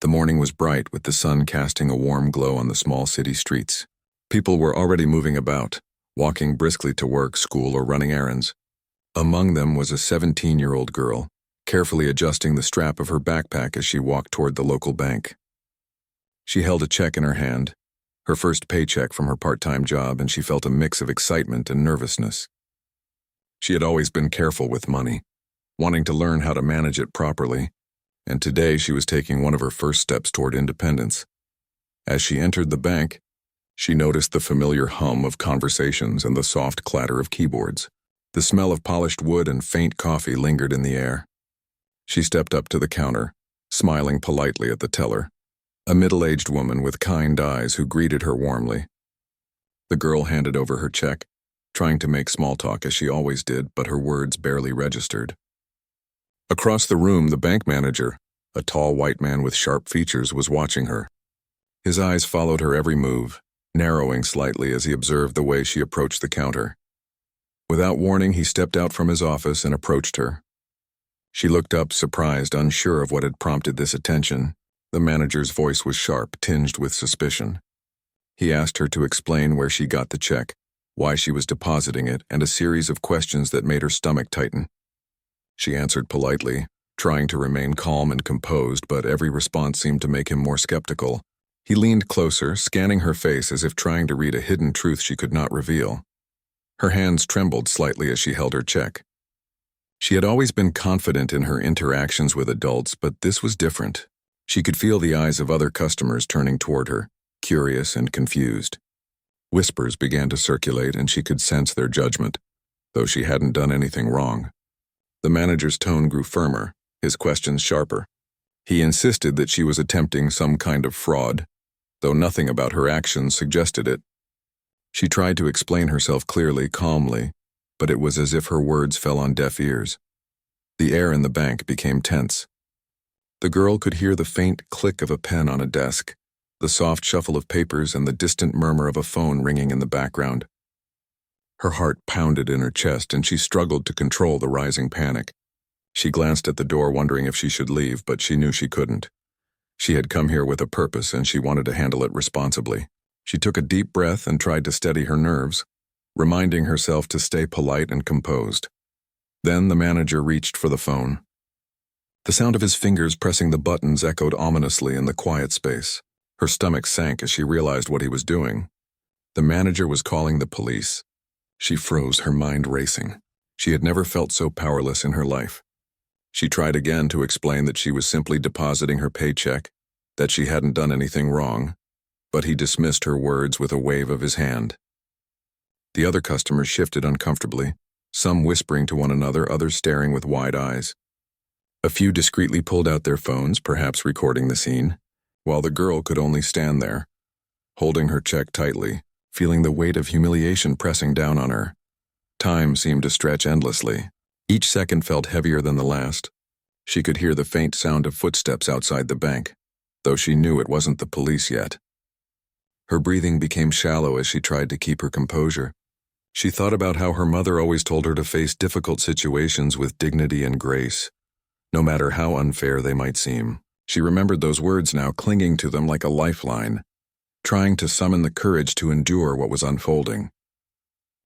The morning was bright, with the sun casting a warm glow on the small city streets. People were already moving about, walking briskly to work, school, or running errands. Among them was a 17-year-old girl, carefully adjusting the strap of her backpack as she walked toward the local bank. She held a check in her hand, her first paycheck from her part-time job, and she felt a mix of excitement and nervousness. She had always been careful with money, wanting to learn how to manage it properly, and today she was taking one of her first steps toward independence. As she entered the bank, she noticed the familiar hum of conversations and the soft clatter of keyboards. The smell of polished wood and faint coffee lingered in the air. She stepped up to the counter, smiling politely at the teller, a middle-aged woman with kind eyes who greeted her warmly. The girl handed over her check, trying to make small talk as she always did, but her words barely registered. Across the room, the bank manager, a tall white man with sharp features, was watching her. His eyes followed her every move, narrowing slightly as he observed the way she approached the counter. Without warning, he stepped out from his office and approached her. She looked up, surprised, unsure of what had prompted this attention. The manager's voice was sharp, tinged with suspicion. He asked her to explain where she got the check, why she was depositing it, and a series of questions that made her stomach tighten. She answered politely, trying to remain calm and composed, but every response seemed to make him more skeptical. He leaned closer, scanning her face as if trying to read a hidden truth she could not reveal. Her hands trembled slightly as she held her check. She had always been confident in her interactions with adults, but this was different. She could feel the eyes of other customers turning toward her, curious and confused. Whispers began to circulate, and she could sense their judgment, though she hadn't done anything wrong. The manager's tone grew firmer, his questions sharper. He insisted that she was attempting some kind of fraud, though nothing about her actions suggested it. She tried to explain herself clearly, calmly, but it was as if her words fell on deaf ears. The air in the bank became tense. The girl could hear the faint click of a pen on a desk, the soft shuffle of papers, and the distant murmur of a phone ringing in the background. Her heart pounded in her chest, and she struggled to control the rising panic. She glanced at the door, wondering if she should leave, but she knew she couldn't. She had come here with a purpose, and she wanted to handle it responsibly. She took a deep breath and tried to steady her nerves, reminding herself to stay polite and composed. Then the manager reached for the phone. The sound of his fingers pressing the buttons echoed ominously in the quiet space. Her stomach sank as she realized what he was doing. The manager was calling the police. She froze, her mind racing. She had never felt so powerless in her life. She tried again to explain that she was simply depositing her paycheck, that she hadn't done anything wrong, but he dismissed her words with a wave of his hand. The other customers shifted uncomfortably, some whispering to one another, others staring with wide eyes. A few discreetly pulled out their phones, perhaps recording the scene, while the girl could only stand there, holding her check tightly, feeling the weight of humiliation pressing down on her. Time seemed to stretch endlessly. Each second felt heavier than the last. She could hear the faint sound of footsteps outside the bank, though she knew it wasn't the police yet. Her breathing became shallow as she tried to keep her composure. She thought about how her mother always told her to face difficult situations with dignity and grace, no matter how unfair they might seem. She remembered those words now, clinging to them like a lifeline, trying to summon the courage to endure what was unfolding.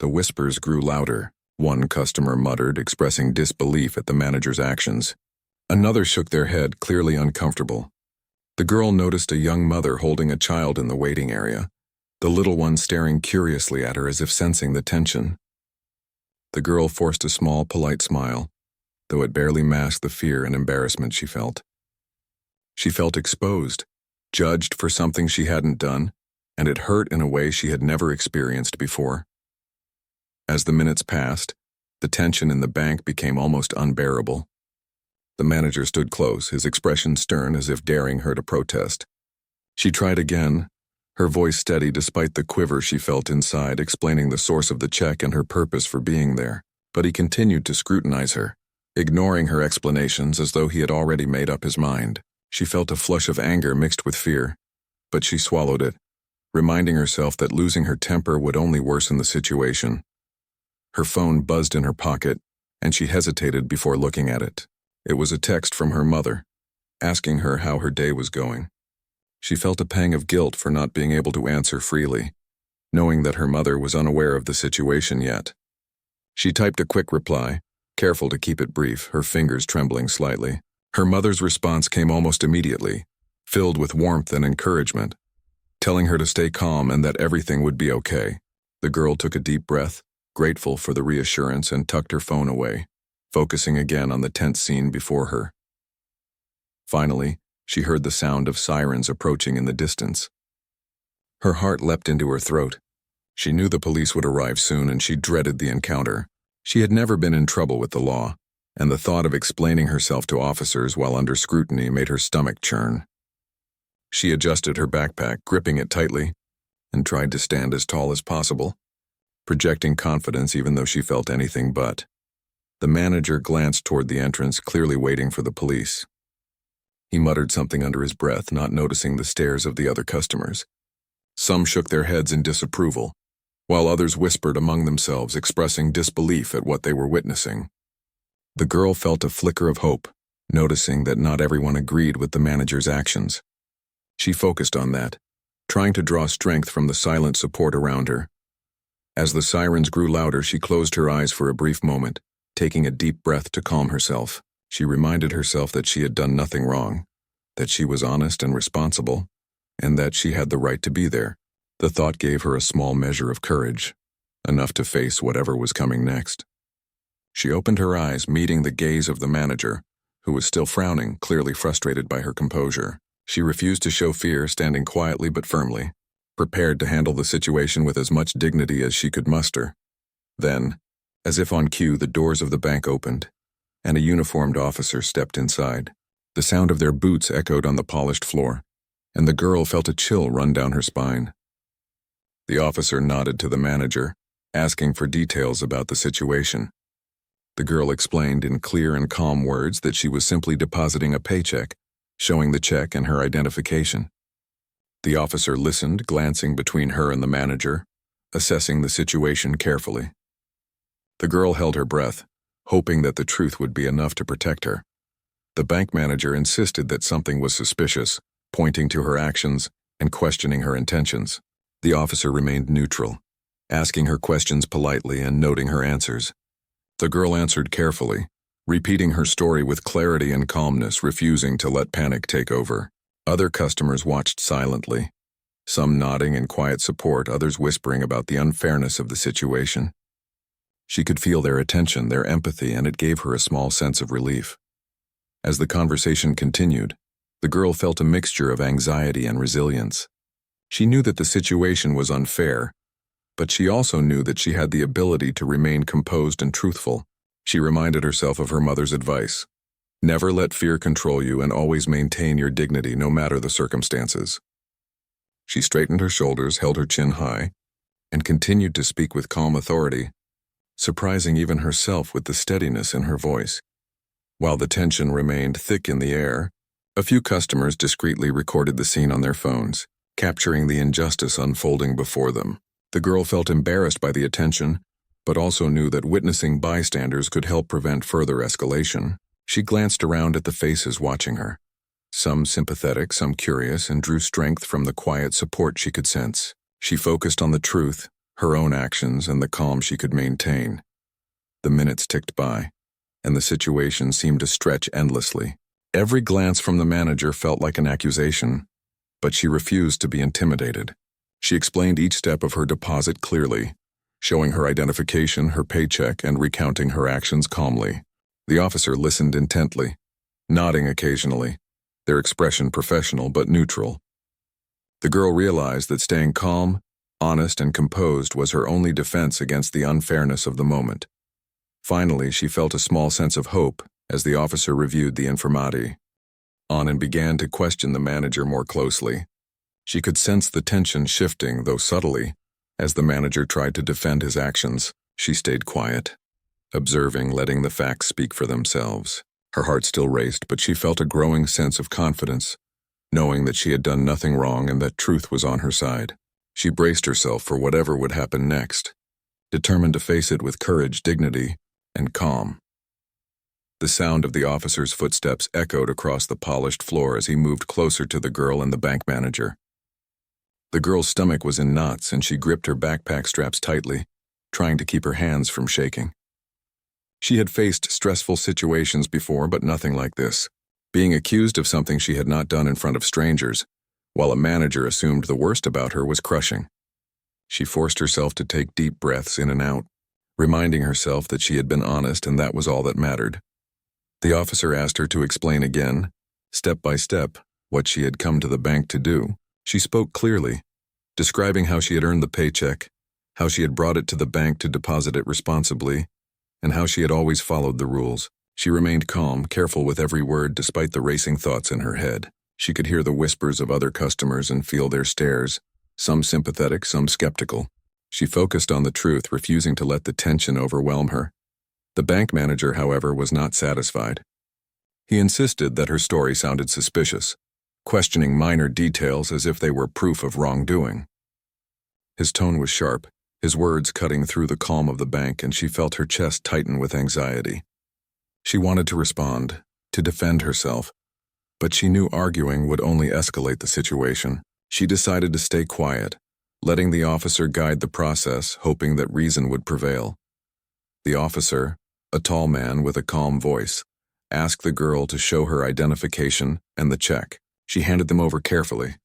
The whispers grew louder. One customer muttered, expressing disbelief at the manager's actions. Another shook their head, clearly uncomfortable. The girl noticed a young mother holding a child in the waiting area, the little one staring curiously at her as if sensing the tension. The girl forced a small, polite smile, though it barely masked the fear and embarrassment she felt. She felt exposed, judged for something she hadn't done, and it hurt in a way she had never experienced before. As the minutes passed, the tension in the bank became almost unbearable. The manager stood close, his expression stern as if daring her to protest. She tried again, her voice steady despite the quiver she felt inside, explaining the source of the check and her purpose for being there. But he continued to scrutinize her, ignoring her explanations as though he had already made up his mind. She felt a flush of anger mixed with fear, but she swallowed it, reminding herself that losing her temper would only worsen the situation. Her phone buzzed in her pocket, and she hesitated before looking at it. It was a text from her mother. asking her how her day was going. She felt a pang of guilt for not being able to answer freely, knowing that her mother was unaware of the situation yet. She typed a quick reply, careful to keep it brief, her fingers trembling slightly. Her mother's response came almost immediately, filled with warmth and encouragement, telling her to stay calm and that everything would be okay. The girl took a deep breath, grateful for the reassurance, and tucked her phone away, focusing again on the tense scene before her. Finally, she heard the sound of sirens approaching in the distance. Her heart leapt into her throat. She knew the police would arrive soon, and she dreaded the encounter. She had never been in trouble with the law, and the thought of explaining herself to officers while under scrutiny made her stomach churn. She adjusted her backpack, gripping it tightly, and tried to stand as tall as possible, projecting confidence even though she felt anything but. The manager glanced toward the entrance, clearly waiting for the police. He muttered something under his breath, not noticing the stares of the other customers. Some shook their heads in disapproval, while others whispered among themselves, expressing disbelief at what they were witnessing. The girl felt a flicker of hope, noticing that not everyone agreed with the manager's actions. She focused on that, trying to draw strength from the silent support around her. As the sirens grew louder, she closed her eyes for a brief moment, taking a deep breath to calm herself. She reminded herself that she had done nothing wrong, that she was honest and responsible, and that she had the right to be there. The thought gave her a small measure of courage, enough to face whatever was coming next. She opened her eyes, meeting the gaze of the manager, who was still frowning, clearly frustrated by her composure. She refused to show fear, standing quietly but firmly, prepared to handle the situation with as much dignity as she could muster. Then, as if on cue, the doors of the bank opened, and a uniformed officer stepped inside. The sound of their boots echoed on the polished floor, and the girl felt a chill run down her spine. The officer nodded to the manager, asking for details about the situation. The girl explained in clear and calm words that she was simply depositing a paycheck, showing the check and her identification. The officer listened, glancing between her and the manager, assessing the situation carefully. The girl held her breath, hoping that the truth would be enough to protect her. The bank manager insisted that something was suspicious, pointing to her actions and questioning her intentions. The officer remained neutral, asking her questions politely and noting her answers. The girl answered carefully, repeating her story with clarity and calmness, refusing to let panic take over. Other customers watched silently, some nodding in quiet support, others whispering about the unfairness of the situation. She could feel their attention, their empathy, and it gave her a small sense of relief. As the conversation continued, the girl felt a mixture of anxiety and resilience. She knew that the situation was unfair, but she also knew that she had the ability to remain composed and truthful. She reminded herself of her mother's advice: never let fear control you and always maintain your dignity no matter the circumstances. She straightened her shoulders, held her chin high, and continued to speak with calm authority, surprising even herself with the steadiness in her voice. While the tension remained thick in the air, a few customers discreetly recorded the scene on their phones, capturing the injustice unfolding before them. The girl felt embarrassed by the attention, but also knew that witnessing bystanders could help prevent further escalation. She glanced around at the faces watching her, some sympathetic, some curious, and drew strength from the quiet support she could sense. She focused on the truth, her own actions, and the calm she could maintain. The minutes ticked by, and the situation seemed to stretch endlessly. Every glance from the manager felt like an accusation, but she refused to be intimidated. She explained each step of her deposit clearly, showing her identification, her paycheck, and recounting her actions calmly. The officer listened intently, nodding occasionally, their expression professional but neutral. The girl realized that staying calm, honest, and composed was her only defense against the unfairness of the moment. Finally, she felt a small sense of hope as the officer reviewed the informati on and began to question the manager more closely. She could sense the tension shifting, though subtly. As the manager tried to defend his actions, she stayed quiet, observing, letting the facts speak for themselves. Her heart still raced, but she felt a growing sense of confidence, knowing that she had done nothing wrong and that truth was on her side. She braced herself for whatever would happen next, determined to face it with courage, dignity, and calm. The sound of the officer's footsteps echoed across the polished floor as he moved closer to the girl and the bank manager. The girl's stomach was in knots and she gripped her backpack straps tightly, trying to keep her hands from shaking. She had faced stressful situations before, but nothing like this. Being accused of something she had not done in front of strangers, while a manager assumed the worst about her, was crushing. She forced herself to take deep breaths in and out, reminding herself that she had been honest and that was all that mattered. The officer asked her to explain again, step by step, what she had come to the bank to do. She spoke clearly, describing how she had earned the paycheck, how she had brought it to the bank to deposit it responsibly, and how she had always followed the rules. She remained calm, careful with every word despite the racing thoughts in her head. She could hear the whispers of other customers and feel their stares, some sympathetic, some skeptical. She focused on the truth, refusing to let the tension overwhelm her. The bank manager, however, was not satisfied. He insisted that her story sounded suspicious, questioning minor details as if they were proof of wrongdoing. His tone was sharp, his words cutting through the calm of the bank, and she felt her chest tighten with anxiety. She wanted to respond, to defend herself, but she knew arguing would only escalate the situation. She decided to stay quiet, letting the officer guide the process, hoping that reason would prevail. The officer, a tall man with a calm voice, asked the girl to show her identification and the check. She handed them over carefully,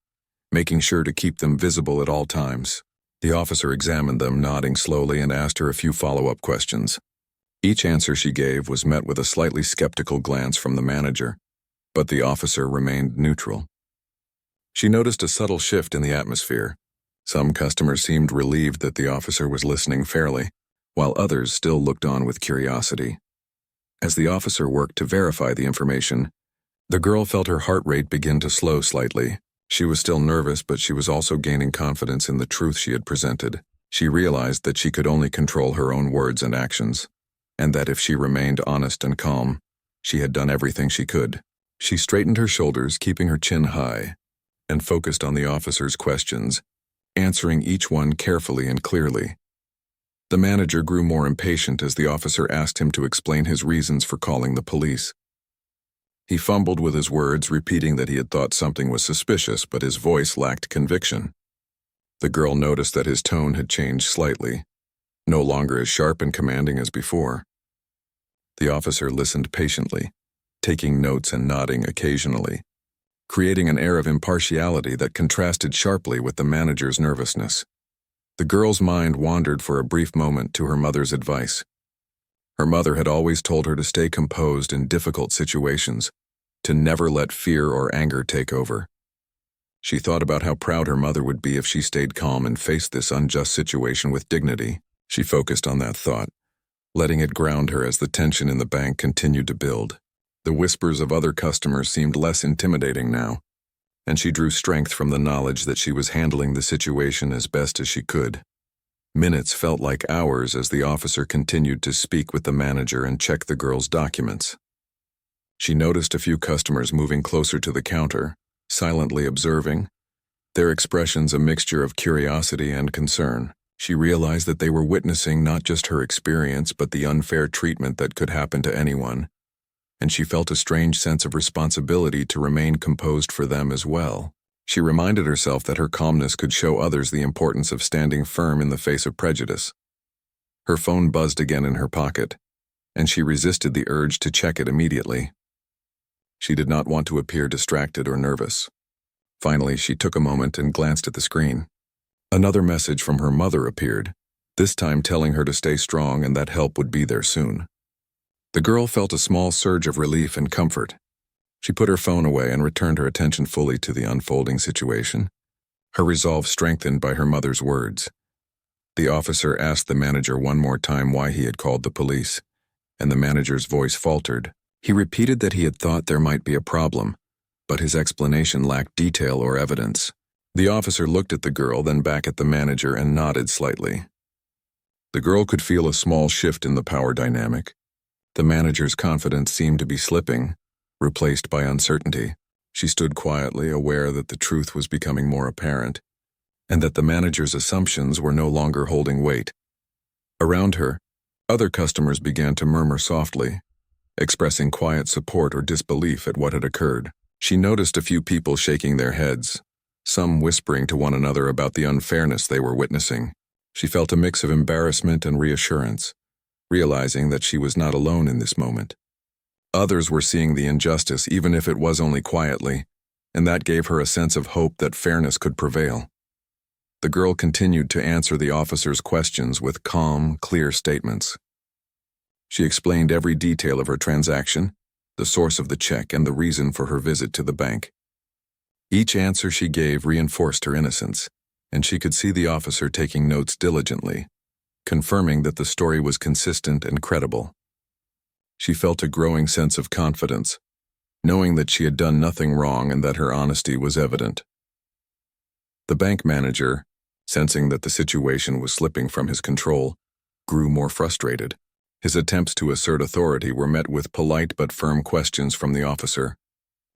making sure to keep them visible at all times. The officer examined them, nodding slowly, and asked her a few follow-up questions. Each answer she gave was met with a slightly skeptical glance from the manager, but the officer remained neutral. She noticed a subtle shift in the atmosphere. Some customers seemed relieved that the officer was listening fairly, while others still looked on with curiosity. As the officer worked to verify the information, the girl felt her heart rate begin to slow slightly. She was still nervous, but she was also gaining confidence in the truth she had presented. She realized that she could only control her own words and actions, and that if she remained honest and calm, she had done everything she could. She straightened her shoulders, keeping her chin high, and focused on the officer's questions, answering each one carefully and clearly. The manager grew more impatient as the officer asked him to explain his reasons for calling the police. He fumbled with his words, repeating that he had thought something was suspicious, but his voice lacked conviction. The girl noticed that his tone had changed slightly, no longer as sharp and commanding as before. The officer listened patiently, taking notes and nodding occasionally, creating an air of impartiality that contrasted sharply with the manager's nervousness. The girl's mind wandered for a brief moment to her mother's advice. Her mother had always told her to stay composed in difficult situations, to never let fear or anger take over. She thought about how proud her mother would be if she stayed calm and faced this unjust situation with dignity. She focused on that thought, letting it ground her as the tension in the bank continued to build. The whispers of other customers seemed less intimidating now, and she drew strength from the knowledge that she was handling the situation as best as she could. Minutes felt like hours as the officer continued to speak with the manager and check the girl's documents. She noticed a few customers moving closer to the counter, silently observing, their expressions a mixture of curiosity and concern. She realized that they were witnessing not just her experience but the unfair treatment that could happen to anyone, and she felt a strange sense of responsibility to remain composed for them as well. She reminded herself that her calmness could show others the importance of standing firm in the face of prejudice. Her phone buzzed again in her pocket, and she resisted the urge to check it immediately. She did not want to appear distracted or nervous. Finally, she took a moment and glanced at the screen. Another message from her mother appeared, this time telling her to stay strong and that help would be there soon. The girl felt a small surge of relief and comfort. She put her phone away and returned her attention fully to the unfolding situation, her resolve strengthened by her mother's words. The officer asked the manager one more time why he had called the police, and the manager's voice faltered. He repeated that he had thought there might be a problem, but his explanation lacked detail or evidence. The officer looked at the girl, then back at the manager, and nodded slightly. The girl could feel a small shift in the power dynamic. The manager's confidence seemed to be slipping, replaced by uncertainty. She stood quietly, aware that the truth was becoming more apparent, and that the manager's assumptions were no longer holding weight. Around her, other customers began to murmur softly, expressing quiet support or disbelief at what had occurred. She noticed a few people shaking their heads, some whispering to one another about the unfairness they were witnessing. She felt a mix of embarrassment and reassurance, realizing that she was not alone in this moment. Others were seeing the injustice, even if it was only quietly, and that gave her a sense of hope that fairness could prevail. The girl continued to answer the officer's questions with calm, clear statements. She explained every detail of her transaction, the source of the check, and the reason for her visit to the bank. Each answer she gave reinforced her innocence, and she could see the officer taking notes diligently, confirming that the story was consistent and credible. She felt a growing sense of confidence, knowing that she had done nothing wrong and that her honesty was evident. The bank manager, sensing that the situation was slipping from his control, grew more frustrated. His attempts to assert authority were met with polite but firm questions from the officer.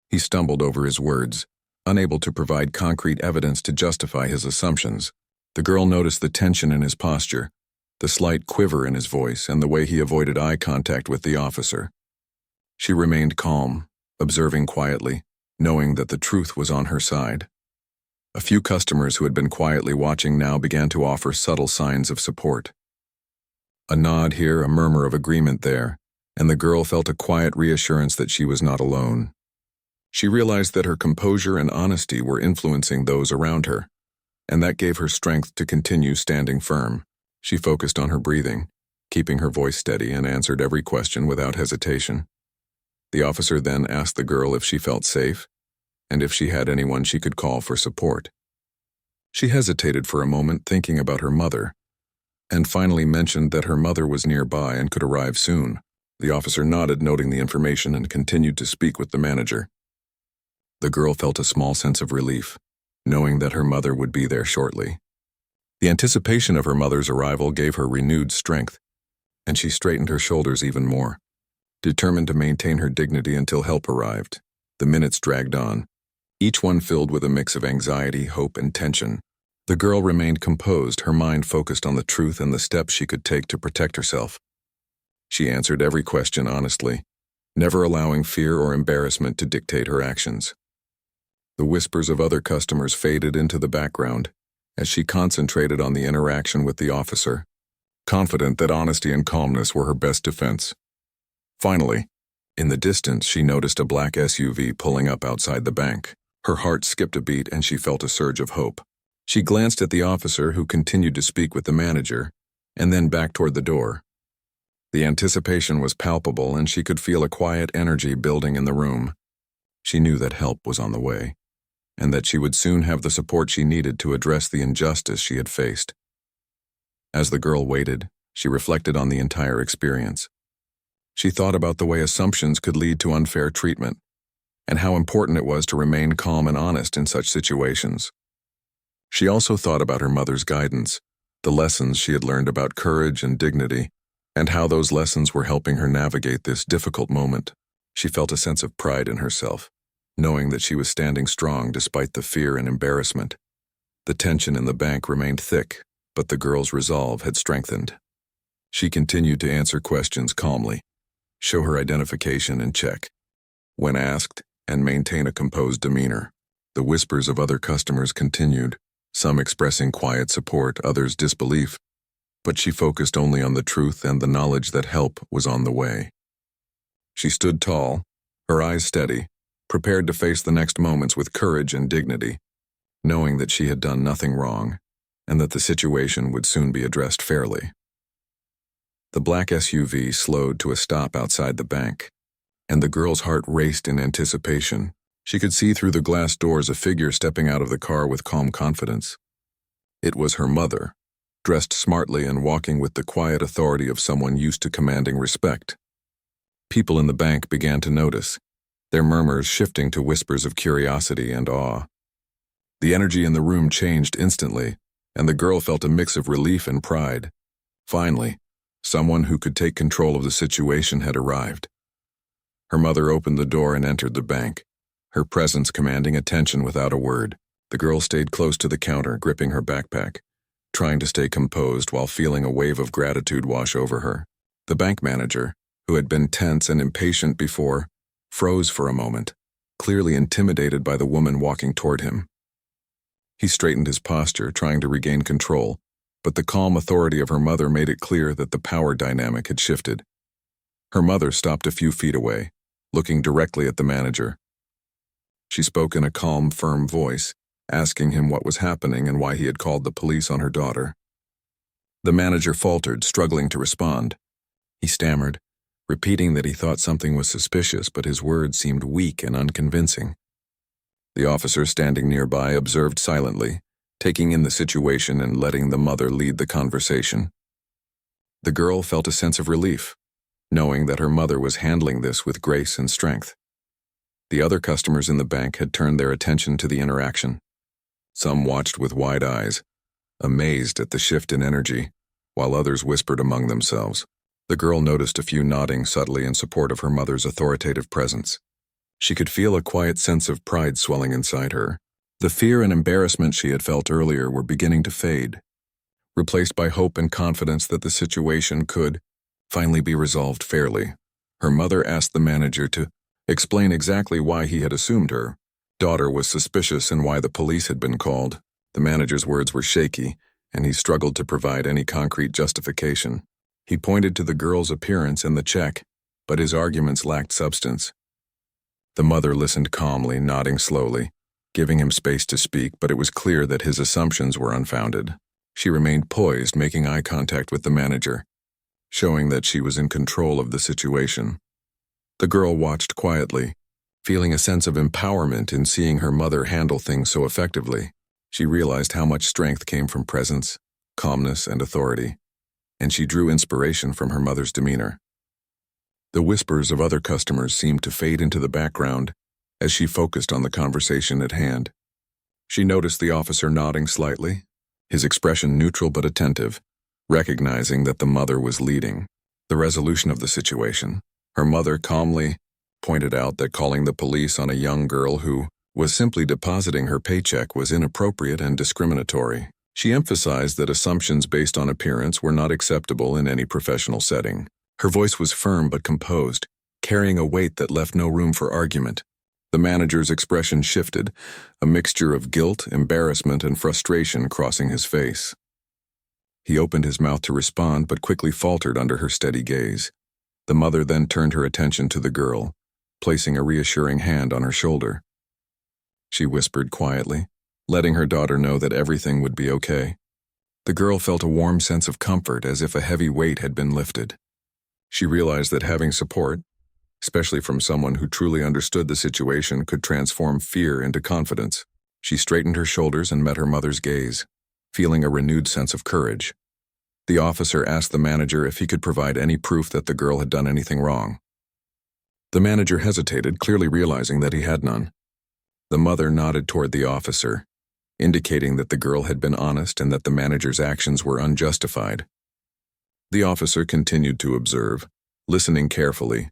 He stumbled over his words, unable to provide concrete evidence to justify his assumptions. The girl noticed the tension in his posture, the slight quiver in his voice, and the way he avoided eye contact with the officer. She remained calm, observing quietly, knowing that the truth was on her side. A few customers who had been quietly watching now began to offer subtle signs of support. A nod here, a murmur of agreement there, and the girl felt a quiet reassurance that she was not alone. She realized that her composure and honesty were influencing those around her, and that gave her strength to continue standing firm. She focused on her breathing, keeping her voice steady, and answered every question without hesitation. The officer then asked the girl if she felt safe, and if she had anyone she could call for support. She hesitated for a moment, thinking about her mother, and finally mentioned that her mother was nearby and could arrive soon. The officer nodded, noting the information, and continued to speak with the manager. The girl felt a small sense of relief, knowing that her mother would be there shortly. The anticipation of her mother's arrival gave her renewed strength, and she straightened her shoulders even more, determined to maintain her dignity until help arrived. The minutes dragged on, each one filled with a mix of anxiety, hope, and tension. The girl remained composed, her mind focused on the truth and the steps she could take to protect herself. She answered every question honestly, never allowing fear or embarrassment to dictate her actions. The whispers of other customers faded into the background as she concentrated on the interaction with the officer, confident that honesty and calmness were her best defense. Finally, in the distance, she noticed a black SUV pulling up outside the bank. Her heart skipped a beat and she felt a surge of hope. She glanced at the officer, who continued to speak with the manager, and then back toward the door. The anticipation was palpable, and she could feel a quiet energy building in the room. She knew that help was on the way, and that she would soon have the support she needed to address the injustice she had faced. As the girl waited, she reflected on the entire experience. She thought about the way assumptions could lead to unfair treatment, and how important it was to remain calm and honest in such situations. She also thought about her mother's guidance, the lessons she had learned about courage and dignity, and how those lessons were helping her navigate this difficult moment. She felt a sense of pride in herself, knowing that she was standing strong despite the fear and embarrassment. The tension in the bank remained thick, but the girl's resolve had strengthened. She continued to answer questions calmly, show her identification and check when asked, and maintain a composed demeanor. The whispers of other customers continued, some expressing quiet support, others disbelief, but she focused only on the truth and the knowledge that help was on the way. She stood tall, her eyes steady, prepared to face the next moments with courage and dignity, knowing that she had done nothing wrong and that the situation would soon be addressed fairly. The black SUV slowed to a stop outside the bank, and the girl's heart raced in anticipation. She could see through the glass doors a figure stepping out of the car with calm confidence. It was her mother, dressed smartly and walking with the quiet authority of someone used to commanding respect. People in the bank began to notice, their murmurs shifting to whispers of curiosity and awe. The energy in the room changed instantly, and the girl felt a mix of relief and pride. Finally, someone who could take control of the situation had arrived. Her mother opened the door and entered the bank, her presence commanding attention without a word. The girl stayed close to the counter, gripping her backpack, trying to stay composed while feeling a wave of gratitude wash over her. The bank manager, who had been tense and impatient before, froze for a moment, clearly intimidated by the woman walking toward him. He straightened his posture, trying to regain control, but the calm authority of her mother made it clear that the power dynamic had shifted. Her mother stopped a few feet away, looking directly at the manager. She spoke in a calm, firm voice, asking him what was happening and why he had called the police on her daughter. The manager faltered, struggling to respond. He stammered, repeating that he thought something was suspicious, but his words seemed weak and unconvincing. The officer standing nearby observed silently, taking in the situation and letting the mother lead the conversation. The girl felt a sense of relief, knowing that her mother was handling this with grace and strength. The other customers in the bank had turned their attention to the interaction. Some watched with wide eyes, amazed at the shift in energy, while others whispered among themselves. The girl noticed a few nodding subtly in support of her mother's authoritative presence. She could feel a quiet sense of pride swelling inside her. The fear and embarrassment she had felt earlier were beginning to fade, replaced by hope and confidence that the situation could finally be resolved fairly. Her mother asked the manager to explain exactly why he had assumed her daughter was suspicious and why the police had been called. The manager's words were shaky, and he struggled to provide any concrete justification. He pointed to the girl's appearance and the check, but his arguments lacked substance. The mother listened calmly, nodding slowly, giving him space to speak, but it was clear that his assumptions were unfounded. She remained poised, making eye contact with the manager, showing that she was in control of the situation. The girl watched quietly, feeling a sense of empowerment in seeing her mother handle things so effectively. She realized how much strength came from presence, calmness, and authority, and she drew inspiration from her mother's demeanor. The whispers of other customers seemed to fade into the background as she focused on the conversation at hand. She noticed the officer nodding slightly, his expression neutral but attentive, recognizing that the mother was leading the resolution of the situation. Her mother calmly pointed out that calling the police on a young girl who was simply depositing her paycheck was inappropriate and discriminatory. She emphasized that assumptions based on appearance were not acceptable in any professional setting. Her voice was firm but composed, carrying a weight that left no room for argument. The manager's expression shifted, a mixture of guilt, embarrassment, and frustration crossing his face. He opened his mouth to respond but quickly faltered under her steady gaze. The mother then turned her attention to the girl, placing a reassuring hand on her shoulder. She whispered quietly, letting her daughter know that everything would be okay. The girl felt a warm sense of comfort, as if a heavy weight had been lifted. She realized that having support, especially from someone who truly understood the situation, could transform fear into confidence. She straightened her shoulders and met her mother's gaze, feeling a renewed sense of courage. The officer asked the manager if he could provide any proof that the girl had done anything wrong. The manager hesitated, clearly realizing that he had none. The mother nodded toward the officer, indicating that the girl had been honest and that the manager's actions were unjustified. The officer continued to observe, listening carefully,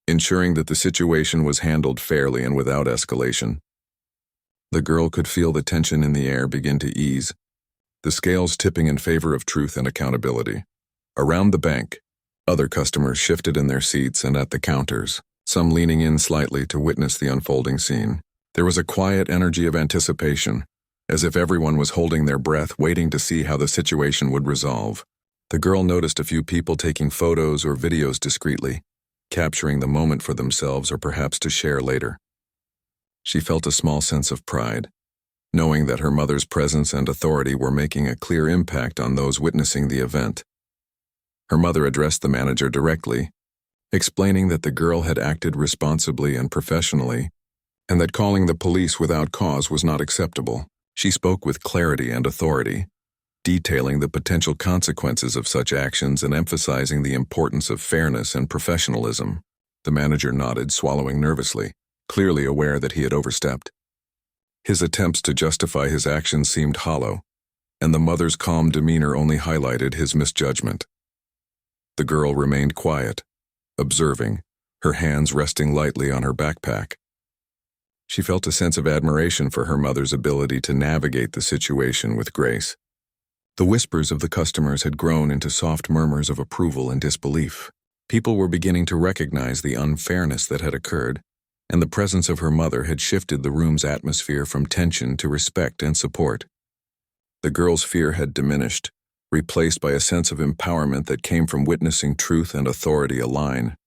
ensuring that the situation was handled fairly and without escalation. The girl could feel the tension in the air begin to ease, the scales tipping in favor of truth and accountability. Around the bank, other customers shifted in their seats and at the counters, some leaning in slightly to witness the unfolding scene. There was a quiet energy of anticipation, as if everyone was holding their breath, waiting to see how the situation would resolve. The girl noticed a few people taking photos or videos discreetly, capturing the moment for themselves or perhaps to share later. She felt a small sense of pride, knowing that her mother's presence and authority were making a clear impact on those witnessing the event. Her mother addressed the manager directly, explaining that the girl had acted responsibly and professionally, and that calling the police without cause was not acceptable. She spoke with clarity and authority, detailing the potential consequences of such actions and emphasizing the importance of fairness and professionalism. The manager nodded, swallowing nervously, clearly aware that he had overstepped. His attempts to justify his actions seemed hollow, and the mother's calm demeanor only highlighted his misjudgment. The girl remained quiet, observing, her hands resting lightly on her backpack. She felt a sense of admiration for her mother's ability to navigate the situation with grace. The whispers of the customers had grown into soft murmurs of approval and disbelief. People were beginning to recognize the unfairness that had occurred, and the presence of her mother had shifted the room's atmosphere from tension to respect and support. The girl's fear had diminished, replaced by a sense of empowerment that came from witnessing truth and authority align.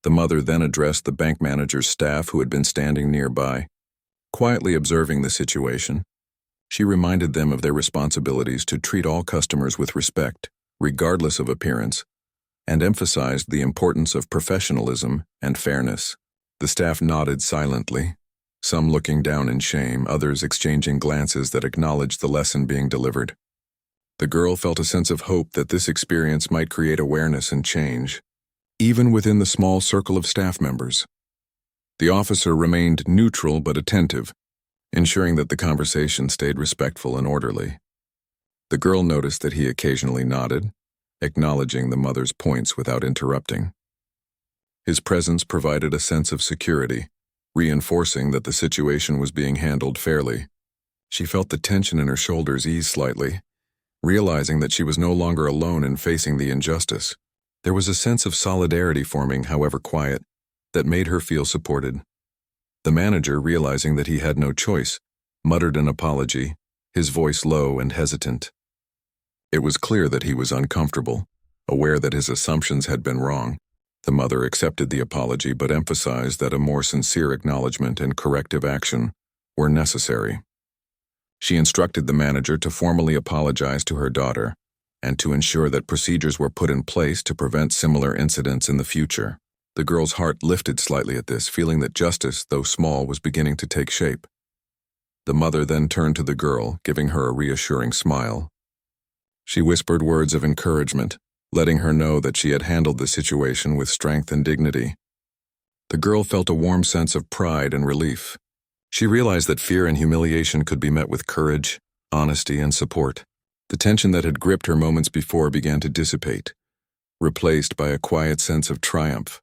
The mother then addressed the bank manager's staff who had been standing nearby. Quietly observing the situation, she reminded them of their responsibilities to treat all customers with respect, regardless of appearance, and emphasized the importance of professionalism and fairness. The staff nodded silently, some looking down in shame, others exchanging glances that acknowledged the lesson being delivered. The girl felt a sense of hope that this experience might create awareness and change, even within the small circle of staff members. The officer remained neutral but attentive, ensuring that the conversation stayed respectful and orderly. The girl noticed that he occasionally nodded, acknowledging the mother's points without interrupting. His presence provided a sense of security, reinforcing that the situation was being handled fairly. She felt the tension in her shoulders ease slightly, realizing that she was no longer alone in facing the injustice. There was a sense of solidarity forming, however quiet, that made her feel supported. The manager, realizing that he had no choice, muttered an apology, his voice low and hesitant. It was clear that he was uncomfortable, aware that his assumptions had been wrong. The mother accepted the apology but emphasized that a more sincere acknowledgement and corrective action were necessary. She instructed the manager to formally apologize to her daughter and to ensure that procedures were put in place to prevent similar incidents in the future. The girl's heart lifted slightly at this, feeling that justice, though small, was beginning to take shape. The mother then turned to the girl, giving her a reassuring smile. She whispered words of encouragement, letting her know that she had handled the situation with strength and dignity. The girl felt a warm sense of pride and relief. She realized that fear and humiliation could be met with courage, honesty, and support. The tension that had gripped her moments before began to dissipate, replaced by a quiet sense of triumph.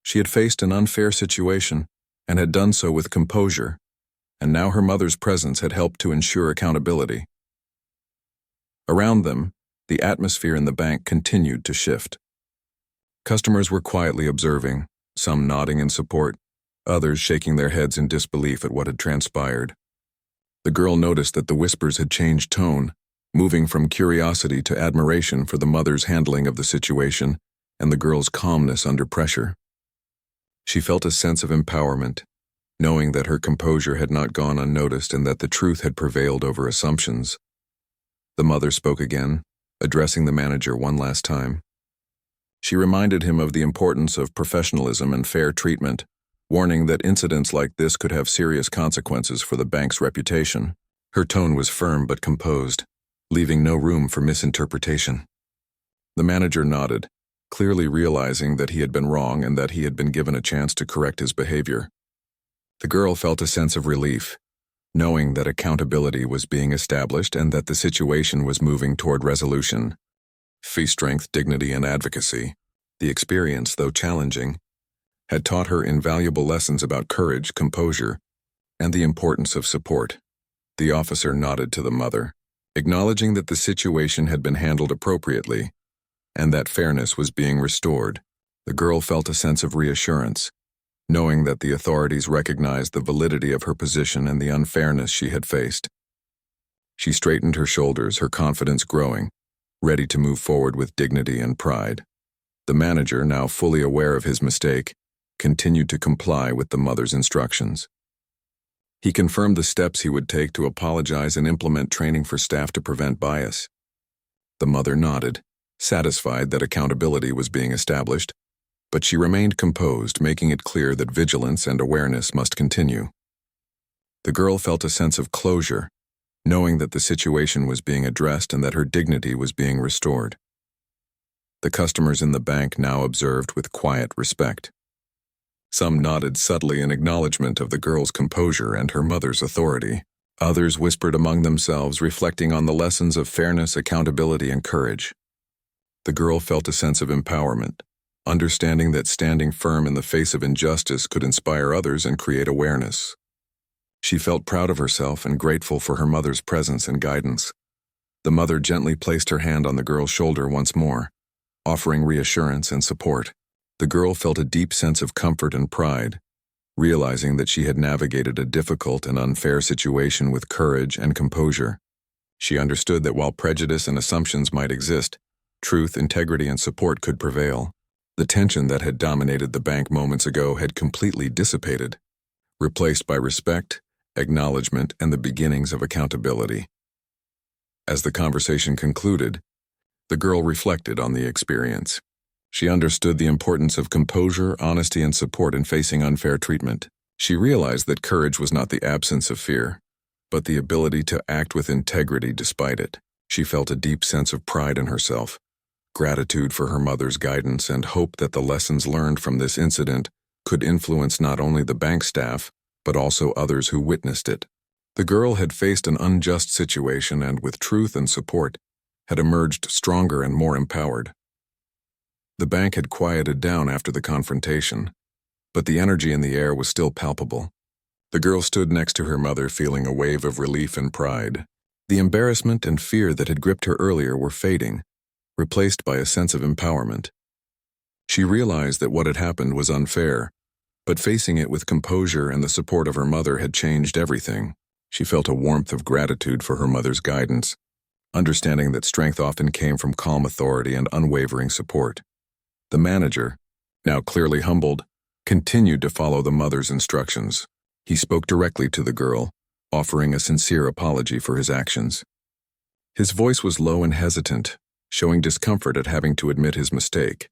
She had faced an unfair situation and had done so with composure, and now her mother's presence had helped to ensure accountability. Around them, the atmosphere in the bank continued to shift. Customers were quietly observing, some nodding in support, others shaking their heads in disbelief at what had transpired. The girl noticed that the whispers had changed tone, moving from curiosity to admiration for the mother's handling of the situation and the girl's calmness under pressure. She felt a sense of empowerment, knowing that her composure had not gone unnoticed and that the truth had prevailed over assumptions. The mother spoke again, addressing the manager one last time. She reminded him of the importance of professionalism and fair treatment, warning that incidents like this could have serious consequences for the bank's reputation. Her tone was firm but composed, leaving no room for misinterpretation. The manager nodded, clearly realizing that he had been wrong and that he had been given a chance to correct his behavior. The girl felt a sense of relief, knowing that accountability was being established and that the situation was moving toward resolution. Strength, dignity, and advocacy, the experience, though challenging, had taught her invaluable lessons about courage, composure, and the importance of support. The officer nodded to the mother, acknowledging that the situation had been handled appropriately and that fairness was being restored. The girl felt a sense of reassurance, knowing that the authorities recognized the validity of her position and the unfairness she had faced. She straightened her shoulders, her confidence growing, ready to move forward with dignity and pride. The manager, now fully aware of his mistake, continued to comply with the mother's instructions. He confirmed the steps he would take to apologize and implement training for staff to prevent bias. The mother nodded, satisfied that accountability was being established, but she remained composed, making it clear that vigilance and awareness must continue. The girl felt a sense of closure, knowing that the situation was being addressed and that her dignity was being restored. The customers in the bank now observed with quiet respect. Some nodded subtly in acknowledgement of the girl's composure and her mother's authority. Others whispered among themselves, reflecting on the lessons of fairness, accountability, and courage. The girl felt a sense of empowerment, understanding that standing firm in the face of injustice could inspire others and create awareness. She felt proud of herself and grateful for her mother's presence and guidance. The mother gently placed her hand on the girl's shoulder once more, offering reassurance and support. The girl felt a deep sense of comfort and pride, realizing that she had navigated a difficult and unfair situation with courage and composure. She understood that while prejudice and assumptions might exist, truth, integrity, and support could prevail. The tension that had dominated the bank moments ago had completely dissipated, replaced by respect, acknowledgement, and the beginnings of accountability. As the conversation concluded, the girl reflected on the experience. She understood the importance of composure, honesty, and support in facing unfair treatment. She realized that courage was not the absence of fear, but the ability to act with integrity despite it. She felt a deep sense of pride in herself, gratitude for her mother's guidance, and hope that the lessons learned from this incident could influence not only the bank staff, but also others who witnessed it. The girl had faced an unjust situation and, with truth and support, had emerged stronger and more empowered. The bank had quieted down after the confrontation, but the energy in the air was still palpable. The girl stood next to her mother, feeling a wave of relief and pride. The embarrassment and fear that had gripped her earlier were fading, replaced by a sense of empowerment. She realized that what had happened was unfair, but facing it with composure and the support of her mother had changed everything. She felt a warmth of gratitude for her mother's guidance, understanding that strength often came from calm authority and unwavering support. The manager, now clearly humbled, continued to follow the mother's instructions. He spoke directly to the girl, offering a sincere apology for his actions. His voice was low and hesitant, showing discomfort at having to admit his mistake.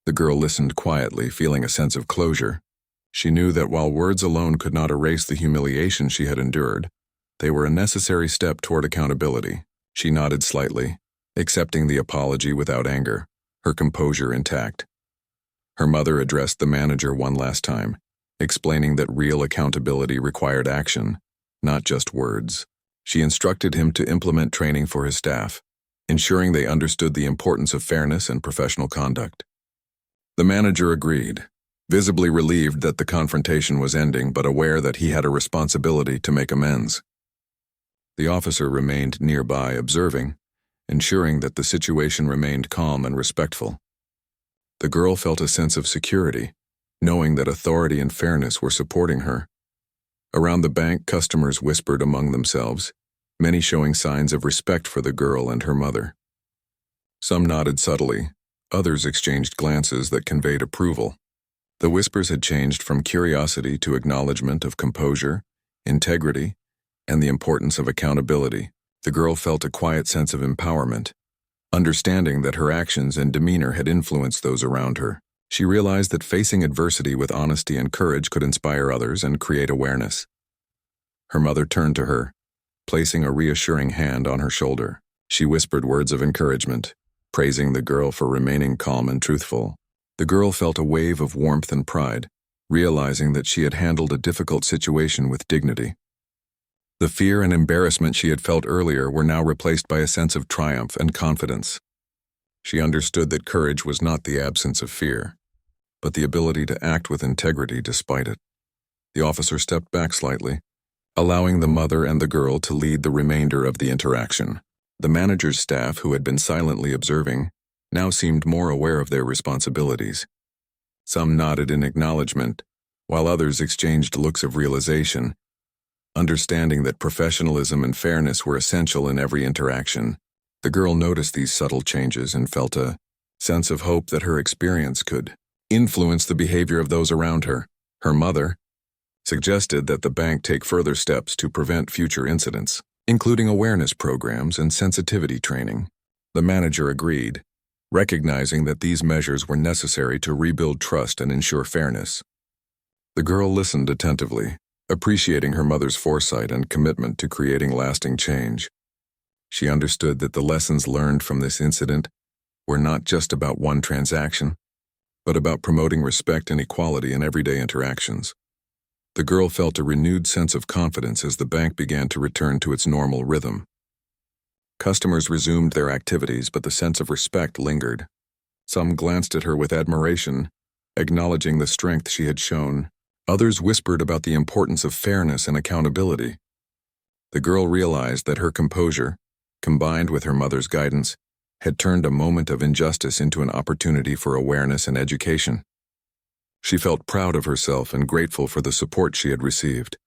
The girl listened quietly, feeling a sense of closure. She knew that while words alone could not erase the humiliation she had endured, they were a necessary step toward accountability. She nodded slightly, accepting the apology without anger, her composure intact. Her mother addressed the manager one last time, explaining that real accountability required action, not just words. She instructed him to implement training for his staff, ensuring they understood the importance of fairness and professional conduct. The manager agreed, visibly relieved that the confrontation was ending but aware that he had a responsibility to make amends. The officer remained nearby, observing, ensuring that the situation remained calm and respectful. The girl felt a sense of security, knowing that authority and fairness were supporting her. Around the bank, customers whispered among themselves, many showing signs of respect for the girl and her mother. Some nodded subtly, others exchanged glances that conveyed approval. The whispers had changed from curiosity to acknowledgement of composure, integrity, and the importance of accountability. The girl felt a quiet sense of empowerment, understanding that her actions and demeanor had influenced those around her. She realized that facing adversity with honesty and courage could inspire others and create awareness. Her mother turned to her, placing a reassuring hand on her shoulder. She whispered words of encouragement, praising the girl for remaining calm and truthful. The girl felt a wave of warmth and pride, realizing that she had handled a difficult situation with dignity. The fear and embarrassment she had felt earlier were now replaced by a sense of triumph and confidence. She understood that courage was not the absence of fear, but the ability to act with integrity despite it. The officer stepped back slightly, allowing the mother and the girl to lead the remainder of the interaction. The manager's staff, who had been silently observing, now seemed more aware of their responsibilities. Some nodded in acknowledgement, while others exchanged looks of realization, understanding that professionalism and fairness were essential in every interaction. The girl noticed these subtle changes and felt a sense of hope that her experience could influence the behavior of those around her. Her mother suggested that the bank take further steps to prevent future incidents, including awareness programs and sensitivity training. The manager agreed, recognizing that these measures were necessary to rebuild trust and ensure fairness. The girl listened attentively, appreciating her mother's foresight and commitment to creating lasting change. She understood that the lessons learned from this incident were not just about one transaction, but about promoting respect and equality in everyday interactions. The girl felt a renewed sense of confidence as the bank began to return to its normal rhythm. Customers resumed their activities, but the sense of respect lingered. Some glanced at her with admiration, acknowledging the strength she had shown. Others whispered about the importance of fairness and accountability. The girl realized that her composure, combined with her mother's guidance, had turned a moment of injustice into an opportunity for awareness and education. She felt proud of herself and grateful for the support she had received.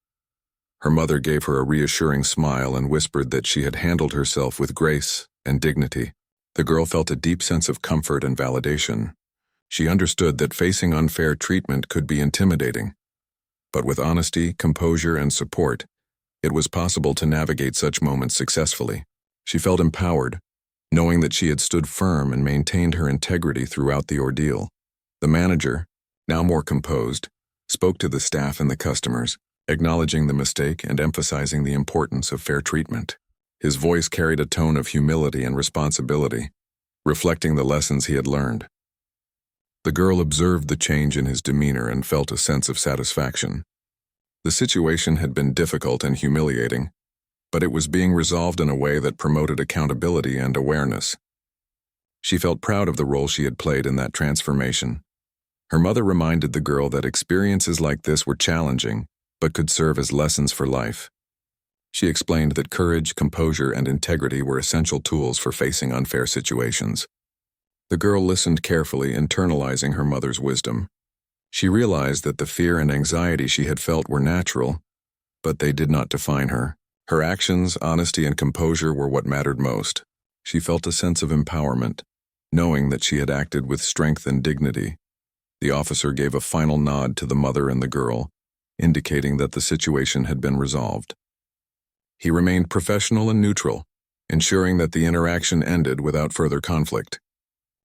Her mother gave her a reassuring smile and whispered that she had handled herself with grace and dignity. The girl felt a deep sense of comfort and validation. She understood that facing unfair treatment could be intimidating, but with honesty, composure, and support, it was possible to navigate such moments successfully. She felt empowered, knowing that she had stood firm and maintained her integrity throughout the ordeal. The manager, now more composed, spoke to the staff and the customers, acknowledging the mistake and emphasizing the importance of fair treatment. His voice carried a tone of humility and responsibility, reflecting the lessons he had learned. The girl observed the change in his demeanor and felt a sense of satisfaction. The situation had been difficult and humiliating, but it was being resolved in a way that promoted accountability and awareness. She felt proud of the role she had played in that transformation. Her mother reminded the girl that experiences like this were challenging, but could serve as lessons for life. She explained that courage, composure, and integrity were essential tools for facing unfair situations. The girl listened carefully, internalizing her mother's wisdom. She realized that the fear and anxiety she had felt were natural, but they did not define her. Her actions, honesty, and composure were what mattered most. She felt a sense of empowerment, knowing that she had acted with strength and dignity. The officer gave a final nod to the mother and the girl, indicating that the situation had been resolved. He remained professional and neutral, ensuring that the interaction ended without further conflict.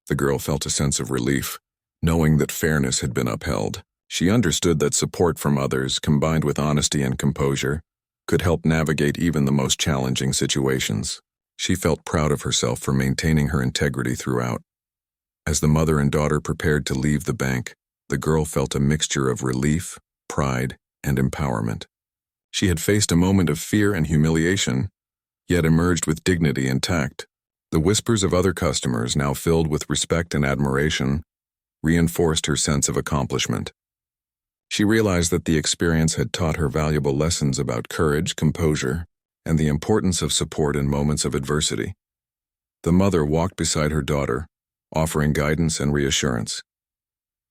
The girl felt a sense of relief, knowing that fairness had been upheld. She understood that support from others, combined with honesty and composure, could help navigate even the most challenging situations. She felt proud of herself for maintaining her integrity throughout. As the mother and daughter prepared to leave the bank, the girl felt a mixture of relief, pride, and empowerment. She had faced a moment of fear and humiliation, yet emerged with dignity and tact. The whispers of other customers, now filled with respect and admiration, reinforced her sense of accomplishment. She realized that the experience had taught her valuable lessons about courage, composure, and the importance of support in moments of adversity. The mother walked beside her daughter, offering guidance and reassurance.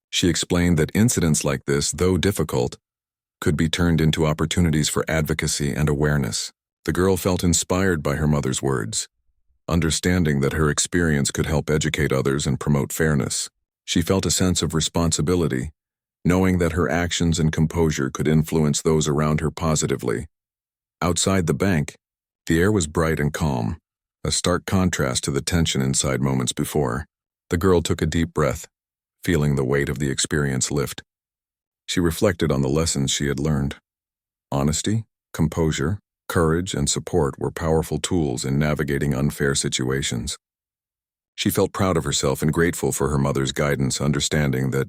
She explained that incidents like this, though difficult, could be turned into opportunities for advocacy and awareness. The girl felt inspired by her mother's words, understanding that her experience could help educate others and promote fairness. She felt a sense of responsibility, knowing that her actions and composure could influence those around her positively. Outside the bank, the air was bright and calm, a stark contrast to the tension inside moments before. The girl took a deep breath, feeling the weight of the experience lift. She reflected on the lessons she had learned. Honesty, composure, courage, and support were powerful tools in navigating unfair situations. She felt proud of herself and grateful for her mother's guidance, understanding that